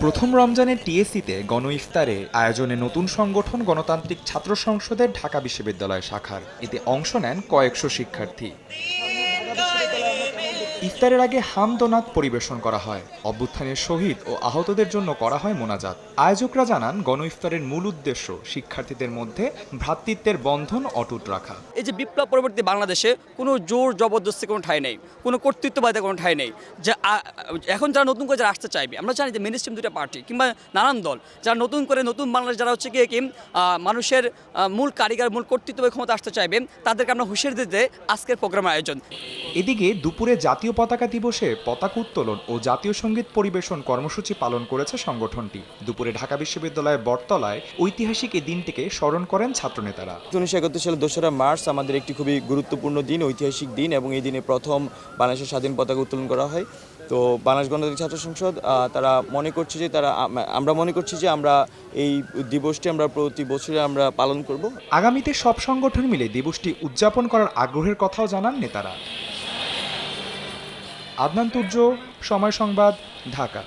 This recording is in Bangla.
প্রথম রমজানের টিএসসিতে গণ ইফতারে আয়োজনে নতুন সংগঠন গণতান্ত্রিক ছাত্র সংসদের ঢাকা বিশ্ববিদ্যালয় শাখার। এতে অংশ নেন কয়েকশো শিক্ষার্থী। ইফতারের আগে হামদোনাদ পরিবেশন করা হয়। অভ্যুত্থানের শহীদ ও আহতদের জন্য করা হয় মোনাজাত। আয়োজকরা জানান, গণ ইফতারের মূল উদ্দেশ্য শিক্ষার্থীদের মধ্যে ভ্রাতৃত্বের বন্ধন অটুট রাখা। এই যে বিপ্লব পরবর্তী বাংলাদেশে কোনো জোর জবরদস্তি কোনো ঠাঁই নেই, কোনো কর্তৃত্ববাদের কোনো ঠাঁই নেই। যে এখন যারা নতুন করে যারা আসতে চাইবে, আমরা জানি যে মেন স্ট্রিম দুটো পার্টি কিংবা নানান দল যারা নতুন করে নতুন বাংলাদেশ যারা হচ্ছে গিয়ে কি মানুষের মূল কারিগর মূল কর্তৃত্ব ক্ষমতা আসতে চাইবে, তাদেরকে আমরা হুঁশিয়ারি দিতে আজকের প্রোগ্রামের আয়োজন। এদিকে দুপুরে জাতীয় পতাকা দিবসে পতাকা উত্তোলন ও জাতীয় সঙ্গীত পরিবেশন কর্মসূচি পালন করেছে সংগঠনটি। দুপুরে ঢাকা বিশ্ববিদ্যালয়ের বটতলায় ঐতিহাসিক এই দিনটিকে স্মরণ করেন ছাত্রনেতারা। 1971 সালের 2রা মার্চ আমাদের একটি খুবই গুরুত্বপূর্ণ দিন, ঐতিহাসিক দিন, এবং এই দিনে প্রথম বাংলাদেশের স্বাধীন পতাকা উত্তোলন করা হয়। তো বাংলাদেশ গণতান্ত্রিক ছাত্র সংসদ তারা মনে করছে যে আমরা মনে করছি যে আমরা এই দিবসটি আমরা প্রতি বছরে আমরা পালন করব। আগামীতে সব সংগঠন মিলে দিবসটি উদযাপন করার আগ্রহের কথাও জানান নেতারা। আদনান তুর্য, সময় সংবাদ, ঢাকা।